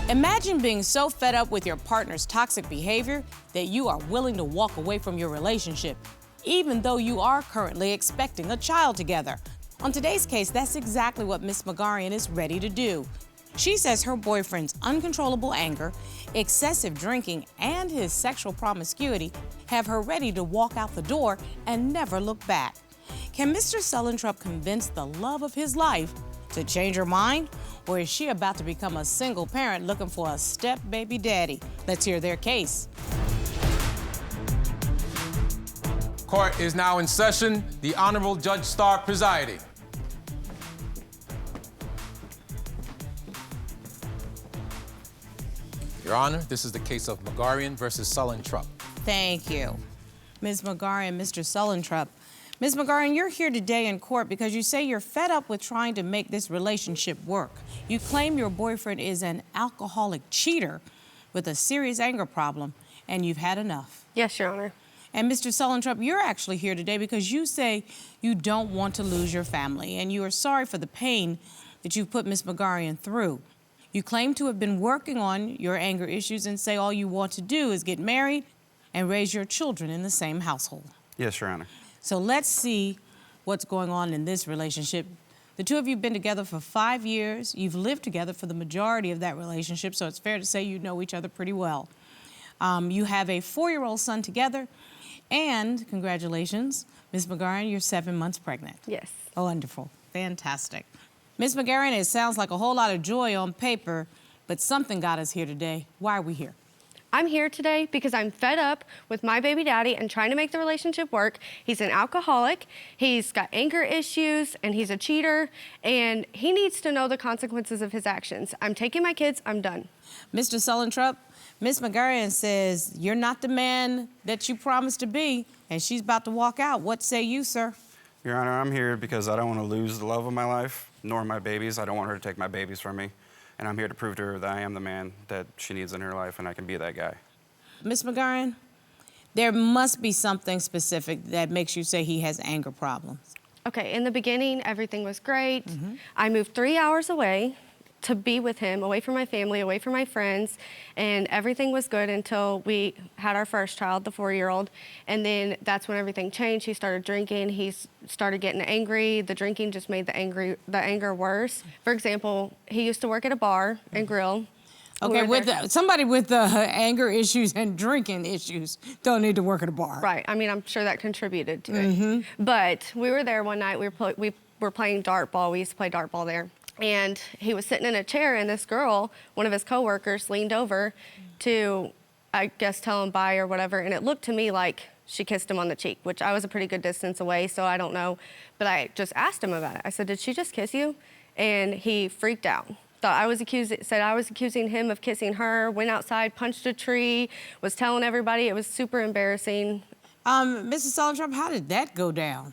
Imagine being so fed up with your partner's toxic behavior that you are willing to walk away from your relationship, even though you are currently expecting a child together. On today's case, that's exactly what Miss Magarian is ready to do. She says her boyfriend's uncontrollable anger, excessive drinking, and his sexual promiscuity have her ready to walk out the door and never look back. Can Mr. Sullentrup convince the love of his life to change her mind? Or is she about to become a single parent looking for a step baby daddy? Let's hear their case. Court is now in session. The Honorable Judge Starr presiding. Your Honor, this is the case of Magarian versus Sullentrup. Thank you. Ms. Magarian, Mr. Sullentrup. Ms. Magarian, you're here today in court because you say you're fed up with trying to make this relationship work. You claim your boyfriend is an alcoholic cheater with a serious anger problem, and you've had enough. Yes, Your Honor. And Mr. Sullentrup, you're actually here today because you say you don't want to lose your family, and you are sorry for the pain that you've put Ms. Magarian through. You claim to have been working on your anger issues and say all you want to do is get married and raise your children in the same household. Yes, Your Honor. So let's see what's going on in this relationship. The two of you have been together for 5 years. You've lived together for the majority of that relationship, so it's fair to say you know each other pretty well. You have a 4-year-old son together, and congratulations, Ms. Magarian, you're 7 months pregnant. Yes. Oh, wonderful. Fantastic. Ms. Magarian, it sounds like a whole lot of joy on paper, but something got us here today. Why are we here? I'm here today because I'm fed up with my baby daddy and trying to make the relationship work. He's an alcoholic, he's got anger issues, and he's a cheater, and he needs to know the consequences of his actions. I'm taking my kids, I'm done. Mr. Sullentrup, Ms. Magarian says you're not the man that you promised to be, and she's about to walk out. What say you, sir? Your Honor, I'm here because I don't want to lose the love of my life, nor my babies. I don't want her to take my babies from me. And I'm here to prove to her that I am the man that she needs in her life, and I can be that guy. Ms. Magarian, there must be something specific that makes you say he has anger problems. Okay, in the beginning, everything was great. I moved 3 hours away to be with him, away from my family, away from my friends, and everything was good until we had our first child, the 4-year-old, and then that's when everything changed. He started drinking, he started getting angry. The drinking just made the anger worse. For example, he used to work at a bar and grill. Okay, somebody with anger issues and drinking issues don't need to work at a bar. Right, I mean, I'm sure that contributed to it. But we were there one night, we were playing dartball. We used to play dartball there. And he was sitting in a chair, and this girl, one of his coworkers, leaned over to, I guess, tell him bye or whatever, and it looked to me like she kissed him on the cheek, which I was a pretty good distance away, so I don't know. But I just asked him about it. I said, did she just kiss you? And he freaked out. Said I was accusing him of kissing her, went outside, punched a tree, was telling everybody. It was super embarrassing. Mrs. Sullentrup, how did that go down?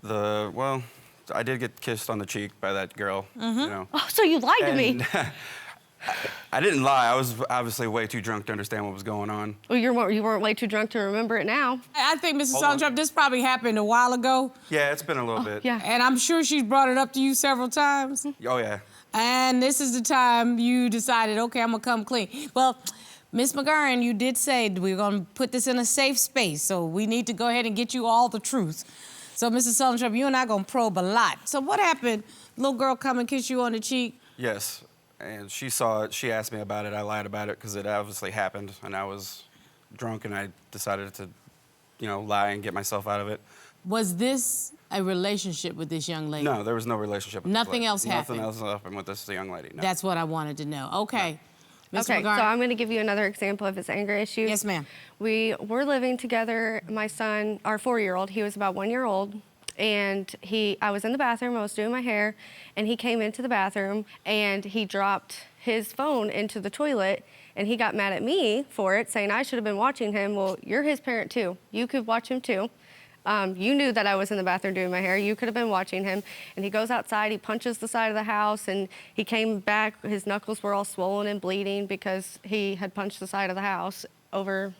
Well, I did get kissed on the cheek by that girl, you know. Oh, so you lied to me. I didn't lie. I was obviously way too drunk to understand what was going on. Well, you weren't way too drunk to remember it now. I think, Mrs. Sullentrup, this probably happened a while ago. Yeah, it's been a little bit. Yeah. And I'm sure she's brought it up to you several times. Oh, yeah. And this is the time you decided, okay, I'm gonna come clean. Well, Ms. Magarian, you did say we're gonna put this in a safe space, so we need to go ahead and get you all the truth. So, Mrs. Sullentrup, you and I gonna probe a lot. So what happened? Little girl come and kiss you on the cheek? Yes, and she saw it. She asked me about it. I lied about it because it obviously happened, and I was drunk, and I decided to, lie and get myself out of it. Was this a relationship with this young lady? No, there was no relationship with Nothing else happened? Nothing else happened with this young lady, no. That's what I wanted to know. Okay. No. Ms. Okay, Magarian. so I'm going to give you another example of his anger issues. Yes, ma'am. We were living together. My son, our 4-year-old, he was about 1 year old, and I was in the bathroom, I was doing my hair, and he came into the bathroom, and he dropped his phone into the toilet, and he got mad at me for it, saying I should have been watching him. Well, you're his parent too. You could watch him too. You knew that I was in the bathroom doing my hair. You could have been watching him. And he goes outside, he punches the side of the house, and he came back, his knuckles were all swollen and bleeding because he had punched the side of the house over...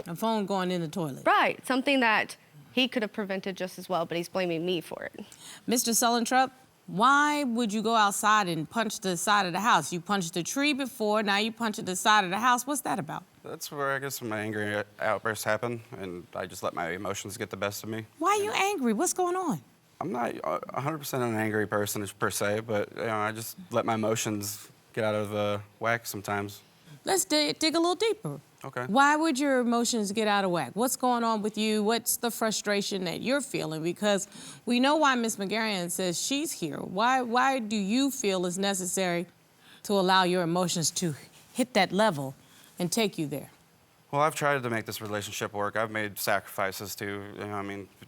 A phone going in the toilet. Right, something that he could have prevented just as well, but he's blaming me for it. Mr. Sullentrup, Why would you go outside and punch the side of the house? You punched the tree before, now you punch the side of the house. What's that about? That's where I guess my angry outbursts happen, and I just let my emotions get the best of me. Why are you angry? What's going on? I'm not 100% an angry person per se, but I just let my emotions get out of whack sometimes. Let's dig a little deeper. Okay. Why would your emotions get out of whack? What's going on with you? What's the frustration that you're feeling? Because we know why Miss Magarian says she's here. Why do you feel it's necessary to allow your emotions to hit that level and take you there? Well, I've tried to make this relationship work. I've made sacrifices too.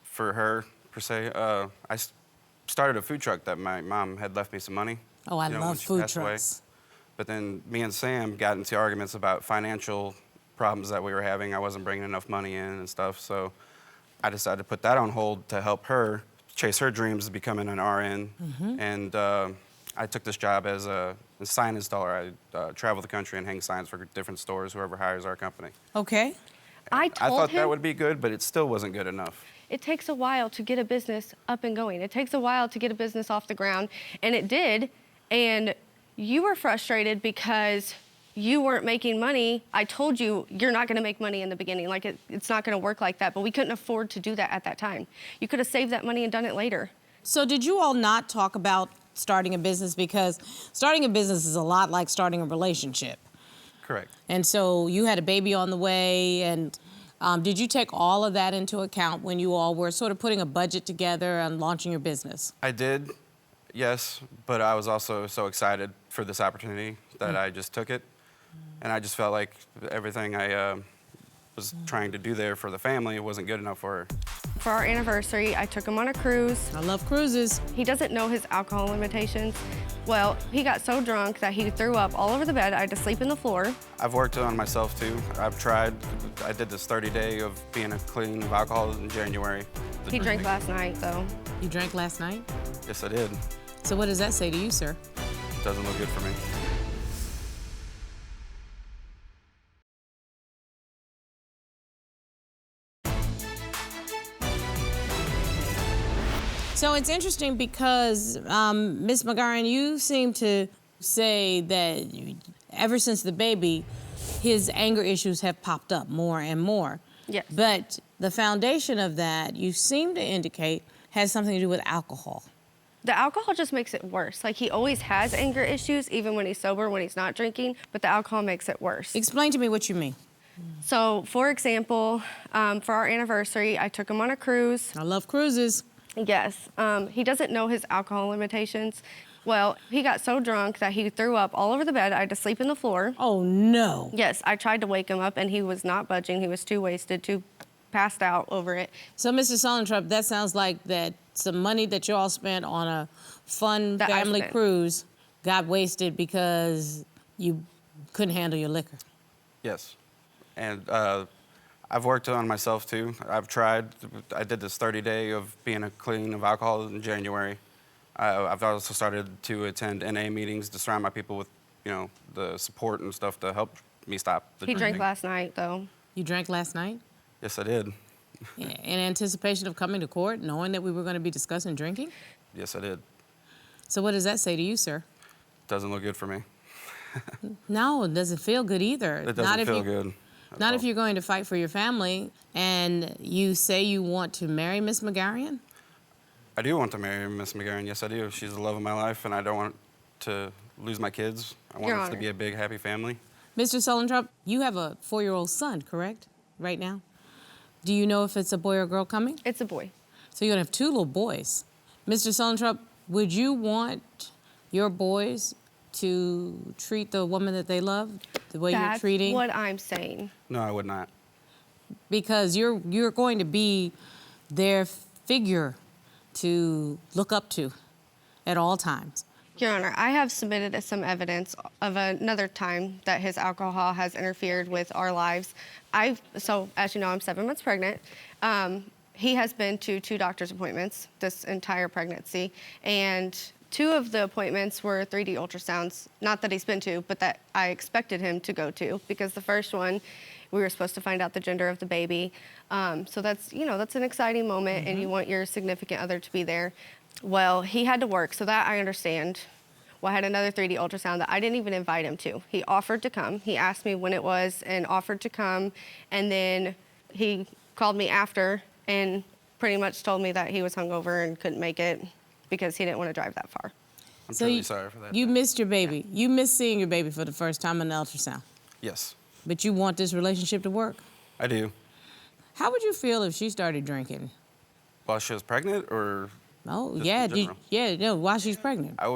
For her per se. I started a food truck that my mom had left me some money. Oh, I when love she food passed away. trucks. But then me and Sam got into arguments about financial problems that we were having. I wasn't bringing enough money in and stuff, so I decided to put that on hold to help her chase her dreams of becoming an RN. And I took this job as a sign installer. I travel the country and hang signs for different stores, whoever hires our company. Okay. I I told thought him that would be good, but it still wasn't good enough. it takes a while to get a business up and going. It takes a while to get a business off the ground, and it did. And you were frustrated because you weren't making money. I told you you're not going to make money in the beginning. Like it's not going to work like that. But we couldn't afford to do that at that time. You could have saved that money and done it later. So did you all not talk about starting a business? Because starting a business is a lot like starting a relationship. Correct. And so you had a baby on the way, and did you take all of that into account when you all were sort of putting a budget together and launching your business? I did, yes, but I was also so excited for this opportunity that I just took it. And I just felt like everything I was trying to do there for the family wasn't good enough for her. For our anniversary, I took him on a cruise. I love cruises. He doesn't know his alcohol limitations. Well, he got so drunk that he threw up all over the bed. I had to sleep in the floor. I've worked on myself too. I've tried. I did this 30-day of being clean of alcohol in January. He drank last night, though. You drank last night? Yes, I did. So what does that say to you, sir? Doesn't look good for me. So it's interesting because, Ms. Magarian, you seem to say that ever since the baby, his anger issues have popped up more and more. Yes. But the foundation of that, you seem to indicate, has something to do with alcohol. The alcohol just makes it worse. Like, he always has anger issues, even when he's sober, when he's not drinking, but the alcohol makes it worse. Explain to me what you mean. So, for example, for our anniversary, I took him on a cruise. I love cruises. Yes, he doesn't know his alcohol limitations. Well, he got so drunk that he threw up all over the bed. I had to sleep in the floor. Oh, no. Yes, I tried to wake him up, and he was not budging. He was too wasted, too passed out over it. So, Mr. Sullentrup, that sounds like that some money that you all spent on a fun That I family spent. cruise got wasted because you couldn't handle your liquor. Yes. And I've worked on myself too. I've tried. I did this 30-day of being clean of alcohol in January. I've also started to attend NA meetings to surround my people with, the support and stuff to help me stop the He drinking. drank last night, though. You drank last night? Yes, I did. In anticipation of coming to court, knowing that we were going to be discussing drinking? Yes, I did. So what does that say to you, sir? Doesn't look good for me. No, it doesn't feel good either. It doesn't feel good. Not if you're going to fight for your family and you say you want to marry Miss Magarian? I do want to marry Miss Magarian. Yes, I do. She's the love of my life, and I don't want to lose my kids. I want Your us to Honor. be a big, happy family. Mr. Sullentrup, you have a 4-year-old son, correct? Right now? Do you know if it's a boy or girl coming? It's a boy. So you're going to have 2 little boys. Mr. Sullentrup, would you want your boys to treat the woman that they love the way you're treating? That's what I'm saying. No, I would not. Because you're going to be their figure to look up to at all times. Your Honor, I have submitted some evidence of another time that his alcohol has interfered with our lives. So, as you know, I'm 7 months pregnant. He has been to 2 doctor's appointments this entire pregnancy, and 2 of the appointments were 3D ultrasounds. Not that he's been to, but that I expected him to go to, because the first one, we were supposed to find out the gender of the baby. So that's an exciting moment, and you want your significant other to be there. Well, he had to work, so that I understand. Well, I had another 3D ultrasound that I didn't even invite him to. He offered to come. He asked me when it was and offered to come. And then he called me after and pretty much told me that he was hungover and couldn't make it because he didn't want to drive that far. I'm truly sorry for that. You missed your baby. You missed seeing your baby for the first time in the ultrasound. Yes, But you want this relationship to work. I do. How would you feel if she started drinking? While she was pregnant, or Oh, just yeah, in general? no, while she's pregnant. I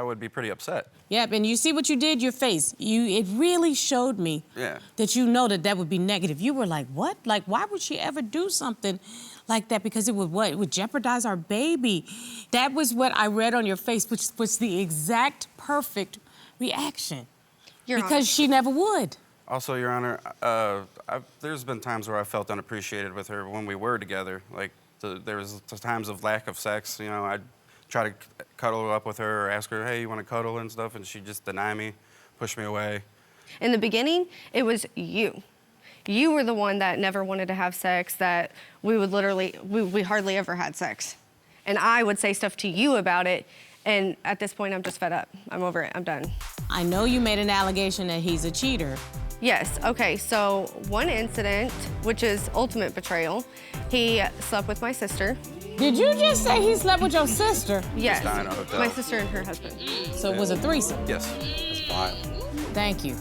would be pretty upset. Yep, and you see what you did, your face. It really showed me Yeah. that you know that would be negative. You were like, what? Like, why would she ever do something like that? Because it would what? It would jeopardize our baby. That was what I read on your face, which was the exact perfect reaction. Because she never would. Also, Your Honor, there's been times where I felt unappreciated with her when we were together. Like, there was times of lack of sex. You know, I'd try to cuddle up with her or ask her, hey, you want to cuddle and stuff, and she'd just deny me, push me away. In the beginning, it was you. You were the one that never wanted to have sex, that we would literally, we hardly ever had sex. And I would say stuff to you about it, and at this point, I'm just fed up. I'm over it, I'm done. I know you made an allegation that he's a cheater. Yes, okay, so one incident, which is ultimate betrayal, he slept with my sister. Did you just say he slept with your sister? Yes, down in a hotel. my sister and her husband. So it was a threesome? Yes. That's vile. Thank you.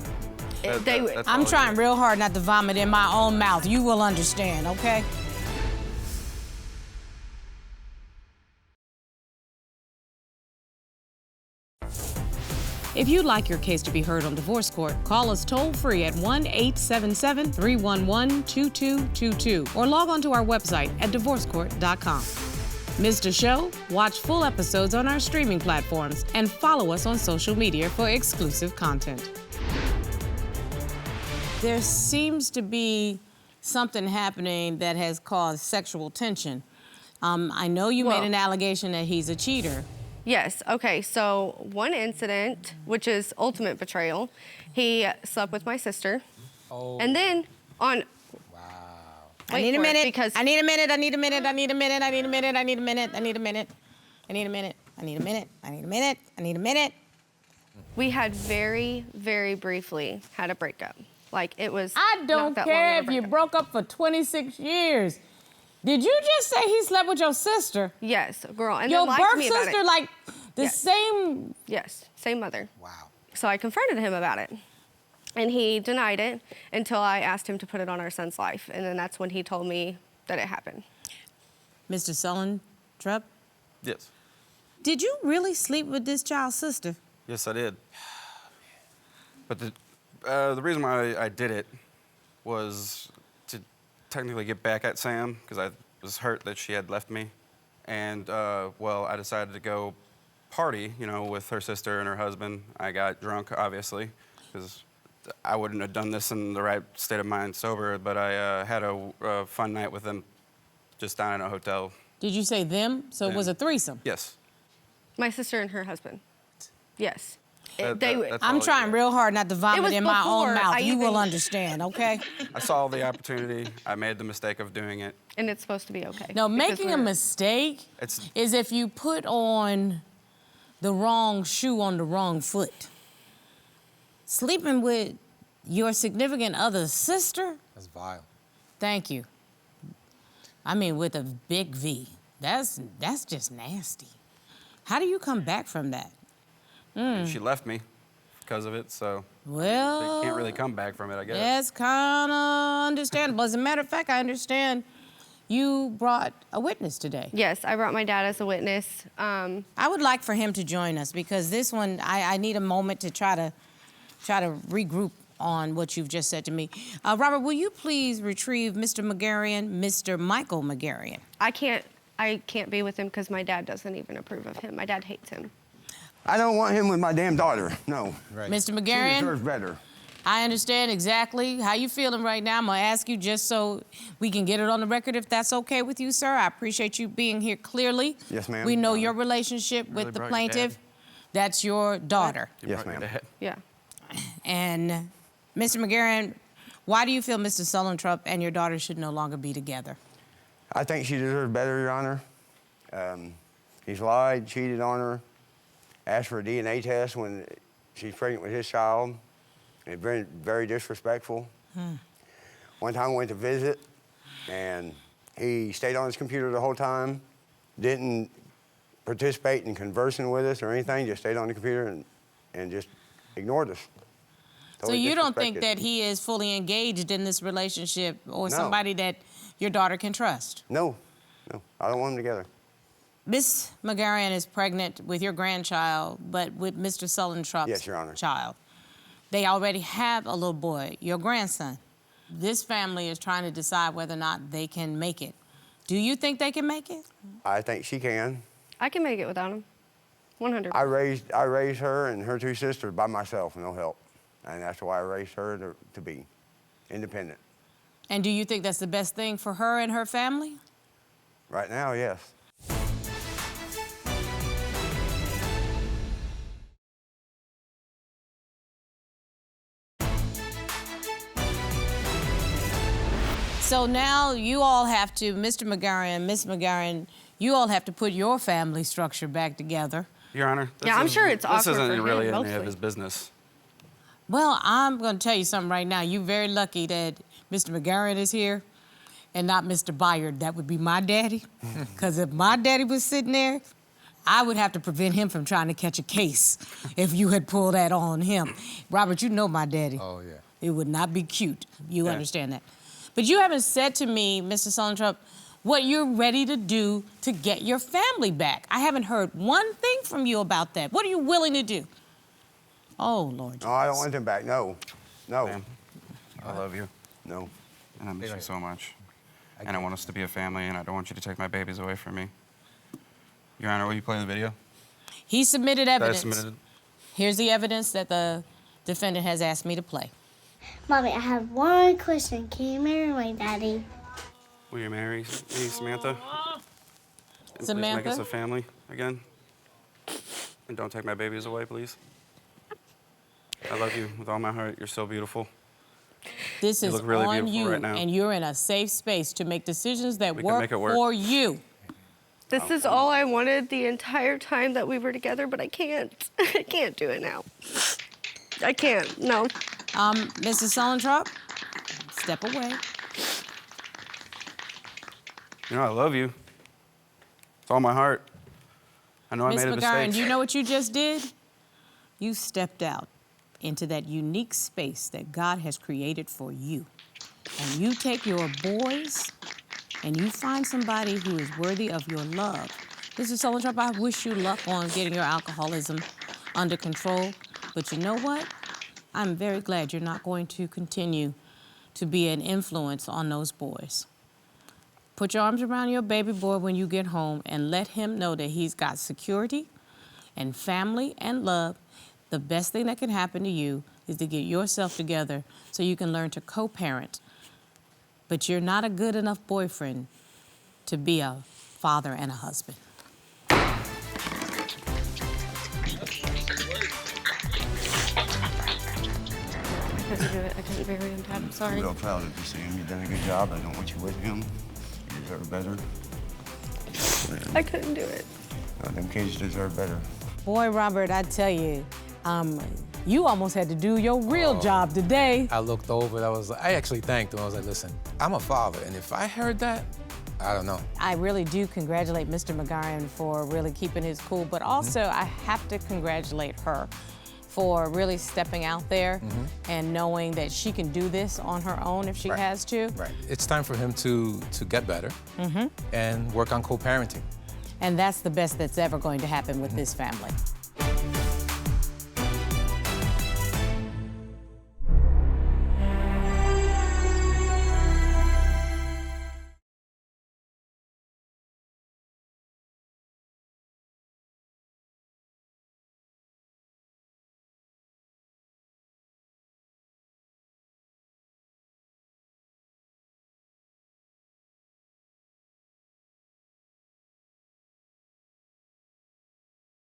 That's I'm all trying it real hard not to vomit in my own mouth. You will understand, okay? If you'd like your case to be heard on divorce court, call us toll-free at 1-877-311-2222 or log on to our website at divorcecourt.com. Missed a show? Watch full episodes on our streaming platforms and follow us on social media for exclusive content. There seems to be something happening that has caused sexual tension. I know you made an allegation that he's a cheater. Yes, okay, so one incident, which is ultimate betrayal, he slept with my sister. Oh. And then on... Wow. I need a minute. Because I need a minute. I need a minute. I need a minute. I need a minute. I need a minute. I need a minute. I need a minute. I need a minute. I need a minute. I need a minute. we had very, very briefly had a breakup. Like, it was I don't not that care long if of a you breakup. broke up for 26 years. Did you just say he slept with your sister? Yes, girl. And Your then lied to birth me about sister, it. like the Yes. same. Yes, same mother. Wow. So I confronted him about it. And he denied it until I asked him to put it on our son's life. And then that's when he told me that it happened. Mr. Sullentrup, Yes. did you really sleep with this child's sister? Yes, I did. But the reason why I did it was to technically get back at Sam, because I was hurt that she had left me. And, well, I decided to go party, you know, with her sister and her husband. I got drunk, obviously, because I wouldn't have done this in the right state of mind sober, but I had a fun night with them just down in a hotel. Did you say them? So it was a threesome? Yes. My sister and her husband. Yes. That's I'm all trying it- real hard not to vomit was in my own before mouth. I You will even- understand, okay? I saw the opportunity. I made the mistake of doing it. And it's supposed to be okay. No, because making a we're- mistake It's- is if you put on the wrong shoe on the wrong foot. Sleeping with your significant other's sister? That's vile. Thank you. I mean, with a big V. That's just nasty. How do you come back from that? And she left me because of it, so Well, they can't really come back from it, I guess. that's kind of understandable. As a matter of fact, I understand you brought a witness today. Yes, I brought my dad as a witness. I would like for him to join us because this one, I need a moment to try to regroup on what you've just said to me. Robert, will you please retrieve Mr. Magarian, Mr. Michael Magarian? I can't be with him because my dad doesn't even approve of him. My dad hates him. I don't want him with my damn daughter. No. Right. Mr. She Magarian, deserves better. I understand exactly how you're feeling right now. I'm gonna ask you just so we can get it on the record if that's okay with you, sir. I appreciate you being here clearly. Yes, ma'am. We know your relationship Really with the brought your plaintiff. dad. That's your daughter. You Yes, brought your ma'am. dad. Yeah. And Mr. Magarian, why do you feel Mr. Sullentrup and your daughter should no longer be together? I think she deserves better, Your Honor. He's lied, cheated on her, asked for a DNA test when she's pregnant with his child. And very, very disrespectful. One time I went to visit, and he stayed on his computer the whole time, didn't participate in conversing with us or anything, just stayed on the computer and just ignored us. So Totally you don't think disrespected. that he is fully engaged in this relationship or No. somebody that your daughter can trust? No, I don't want them together. Miss Magarian is pregnant with your grandchild, but with Mr. Sullentrup's Yes, Your Honor. child. They already have a little boy, your grandson. This family is trying to decide whether or not they can make it. Do you think they can make it? I think she can. I can make it without him. 100. I raised her and her two sisters by myself, no help. And that's why I raised her to be independent. And do you think that's the best thing for her and her family? Right now, yes. So now you all have to, Mr. Magarian, Miss Magarian, you all have to put your family structure back together. Your Honor. Yeah, I'm sure it's awkward This isn't for really him, any mostly. of his business. Well, I'm going to tell you something right now. You're very lucky that Mr. Magarian is here and not Mr. Byard. That would be my daddy. Because if my daddy was sitting there, I would have to prevent him from trying to catch a case if you had pulled that on him. Robert, you know my daddy. Oh, yeah. It would not be cute. You Yeah. understand that. But you haven't said to me, Mr. Sullentrup, what you're ready to do to get your family back. I haven't heard one thing from you about that. What are you willing to do? Oh, Lord. No, I don't want them back. No. Ma'am, I love you, No. and I miss you so much. I And I want us to be a family, and I don't want you to take my babies away from me. Your Honor, will you play the video? He submitted That I evidence. submitted. Here's the evidence that the defendant has asked me to play. Mommy, I have one question. Can you marry my daddy? Will you marry me, Samantha? And please make Samantha? us a family again. And don't take my babies away, please. I love you with all my heart. You're so beautiful. This You is look really on beautiful you, right now. and you're in a safe space to make decisions that We can work make it work. for you. This is all I wanted the entire time that we were together, but I can't. I can't do it now. I can't, no. Mrs. Sullentrup, step away. You know, I love you. With all my heart. I know I Miss made a Magarian, mistake. do you know what you just did? You stepped out into that unique space that God has created for you. And you take your boys and you find somebody who is worthy of your love. Mrs. Sullentrup, I wish you luck on getting your alcoholism under control. But you know what? I'm very glad you're not going to continue to be an influence on those boys. Put your arms around your baby boy when you get home and let him know that he's got security and family and love. The best thing that can happen to you is to get yourself together so you can learn to co-parent. But you're not a good enough boyfriend to be a father and a husband. I couldn't do it. I couldn't bury him, Dad. I'm sorry. I'm real proud of you, Sam. You've done a good job. I don't want you with him. You deserve better. I couldn't do it. Them kids deserve better. Boy, Robert, I tell you, you almost had to do your real job today. I looked over, I actually thanked him. I was like, listen, I'm a father, and if I heard that, I don't know. I really do congratulate Mr. Magarian for really keeping his cool, but also I have to congratulate her for really stepping out there and knowing that she can do this on her own if she Right. has to. Right. It's time for him to get better and work on co-parenting. And that's the best that's ever going to happen with this family.